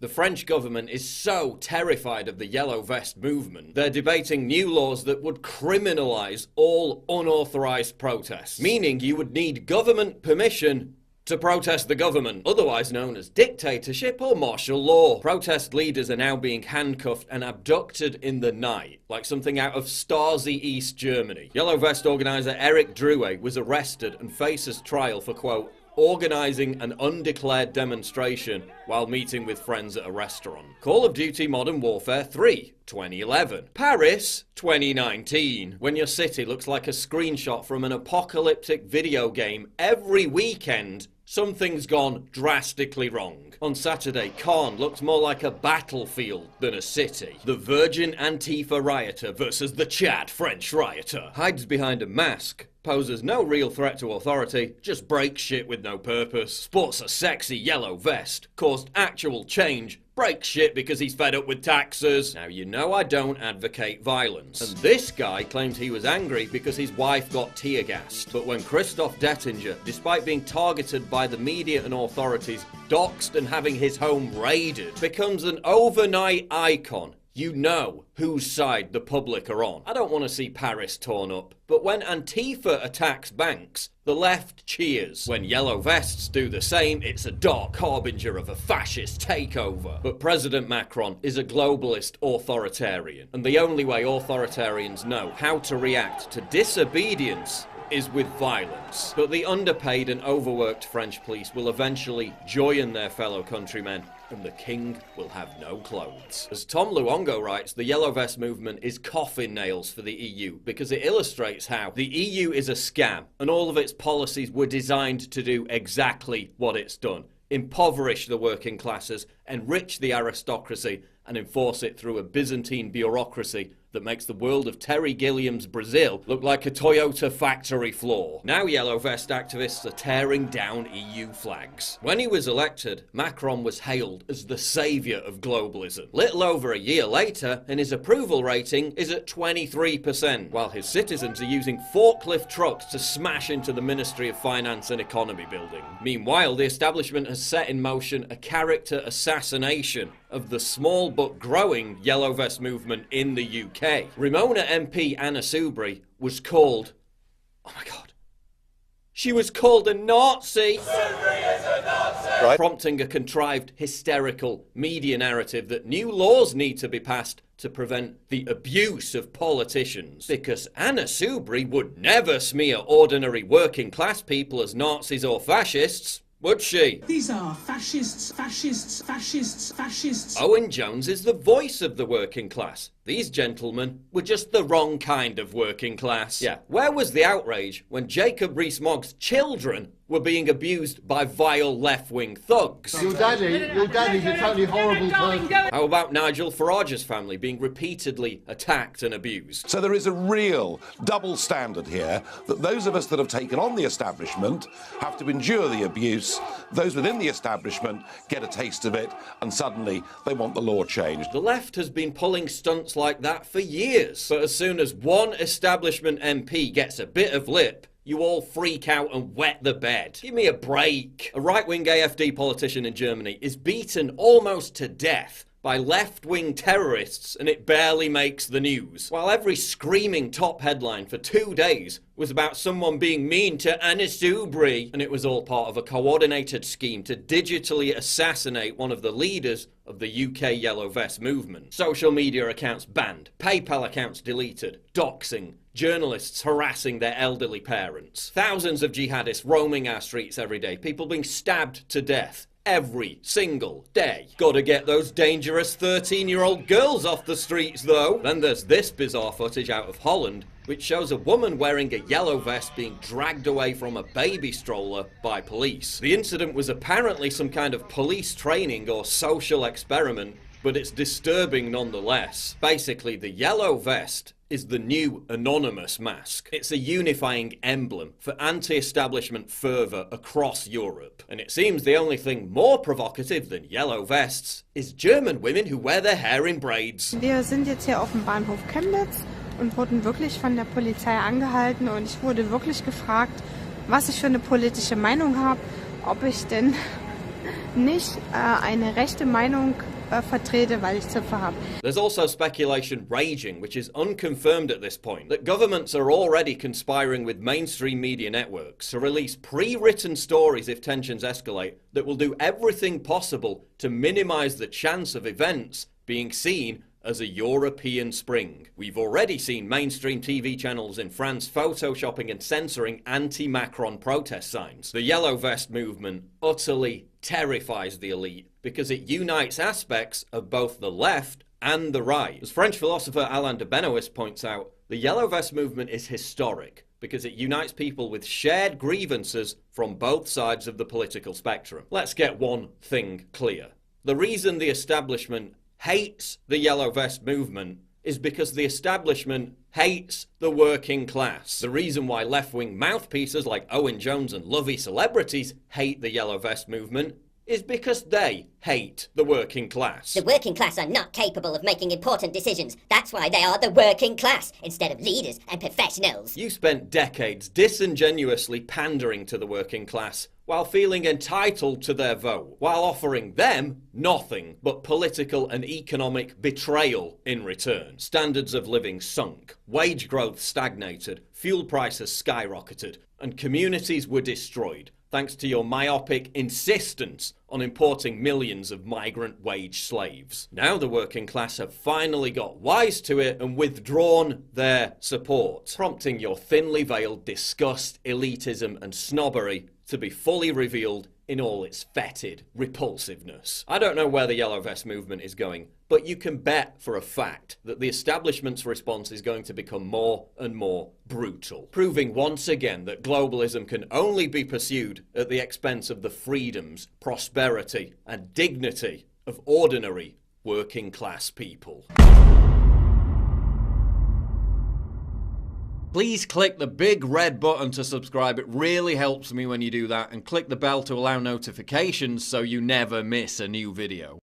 The French government is so terrified of the Yellow Vest movement, they're debating new laws that would criminalise all unauthorised protests, meaning you would need government permission to protest the government, otherwise known as dictatorship or martial law. Protest leaders are now being handcuffed and abducted in the night, like something out of Stasi East Germany. Yellow Vest organiser Eric Drouet was arrested and faces trial for, quote, organising an undeclared demonstration while meeting with friends at a restaurant. Call of Duty Modern Warfare 3, 2011. Paris, 2019. When your city looks like a screenshot from an apocalyptic video game every weekend, something's gone drastically wrong. On Saturday, Caen looked more like a battlefield than a city. The Virgin Antifa rioter versus the Chad French rioter. Hides behind a mask, poses no real threat to authority, just breaks shit with no purpose, sports a sexy yellow vest, caused actual change, breaks shit because he's fed up with taxes. Now, you know I don't advocate violence. And this guy claims he was angry because his wife got tear gassed. But when Christoph Dettinger, despite being targeted by the media and authorities, doxed and having his home raided, becomes an overnight icon, you know whose side the public are on. I don't want to see Paris torn up, but when Antifa attacks banks, the left cheers. When Yellow Vests do the same, it's a dark harbinger of a fascist takeover. But President Macron is a globalist authoritarian, and the only way authoritarians know how to react to disobedience is with violence. But the underpaid and overworked French police will eventually join their fellow countrymen, and the king will have no clothes. As Tom Luongo writes, the Yellow Vest movement is coffin nails for the EU because it illustrates how the EU is a scam and all of its policies were designed to do exactly what it's done: impoverish the working classes, enrich the aristocracy, and enforce it through a Byzantine bureaucracy that makes the world of Terry Gilliam's Brazil look like a Toyota factory floor. Now Yellow Vest activists are tearing down EU flags. When he was elected, Macron was hailed as the saviour of globalism. Little over a year later, and his approval rating is at 23%, while his citizens are using forklift trucks to smash into the Ministry of Finance and Economy building. Meanwhile, the establishment has set in motion a character assassination of the small but growing Yellow Vest movement in the UK. Ramona MP Anna Soubry was called, oh my god, she was called a Nazi! Soubry is a Nazi! Right. Prompting a contrived, hysterical media narrative that new laws need to be passed to prevent the abuse of politicians. Because Anna Soubry would never smear ordinary working class people as Nazis or fascists. Would she? These are fascists, fascists, fascists, fascists. Owen Jones is the voice of the working class. These gentlemen were just the wrong kind of working class. Yeah, where was the outrage when Jacob Rees-Mogg's children were being abused by vile left-wing thugs? Your daddy's a totally horrible person. How about Nigel Farage's family being repeatedly attacked and abused? So there is a real double standard here, that those of us that have taken on the establishment have to endure the abuse, those within the establishment get a taste of it, and suddenly they want the law changed. The left has been pulling stunts like that for years, but as soon as one establishment MP gets a bit of lip, you all freak out and wet the bed. Give me a break. A right-wing AfD politician in Germany is beaten almost to death by left-wing terrorists, and it barely makes the news. While every screaming top headline for 2 days was about someone being mean to Anna Soubry, and it was all part of a coordinated scheme to digitally assassinate one of the leaders of the UK Yellow Vest movement. Social media accounts banned, PayPal accounts deleted, doxing, journalists harassing their elderly parents, thousands of jihadists roaming our streets every day, people being stabbed to death every single day. Gotta get those dangerous 13-year-old girls off the streets though. Then there's this bizarre footage out of Holland which shows a woman wearing a yellow vest being dragged away from a baby stroller by police. The incident was apparently some kind of police training or social experiment, but it's disturbing nonetheless. Basically, the yellow vest is the new anonymous mask. It's a unifying emblem for anti-establishment fervour across Europe. And it seems the only thing more provocative than yellow vests is German women who wear their hair in braids. Wir sind jetzt hier auf dem Bahnhof Chemnitz und wurden wirklich von der Polizei angehalten und ich wurde wirklich gefragt, was ich für eine politische Meinung habe, ob ich denn nicht eine rechte Meinung vertrete, weil ich Zipfer habe. There's also speculation raging, which is unconfirmed at this point, that governments are already conspiring with mainstream media networks to release pre-written stories if tensions escalate that will do everything possible to minimize the chance of events being seen as a European spring. We've already seen mainstream TV channels in France photoshopping and censoring anti-Macron protest signs. The Yellow Vest movement utterly terrifies the elite because it unites aspects of both the left and the right. As French philosopher Alain de Benoist points out, the Yellow Vest movement is historic because it unites people with shared grievances from both sides of the political spectrum. Let's get one thing clear. The reason the establishment hates the Yellow Vest movement is because the establishment hates the working class. The reason why left-wing mouthpieces like Owen Jones and lovey celebrities hate the Yellow Vest movement is because they hate the working class. The working class are not capable of making important decisions. That's why they are the working class, instead of leaders and professionals. You spent decades disingenuously pandering to the working class while feeling entitled to their vote, while offering them nothing but political and economic betrayal in return. Standards of living sunk, wage growth stagnated, fuel prices skyrocketed, and communities were destroyed, thanks to your myopic insistence on importing millions of migrant wage slaves. Now the working class have finally got wise to it and withdrawn their support, prompting your thinly veiled disgust, elitism and snobbery to be fully revealed in all its fetid repulsiveness. I don't know where the Yellow Vest movement is going, but you can bet for a fact that the establishment's response is going to become more and more brutal, proving once again that globalism can only be pursued at the expense of the freedoms, prosperity, and dignity of ordinary working class people. Please click the big red button to subscribe. It really helps me when you do that, and click the bell to allow notifications so you never miss a new video.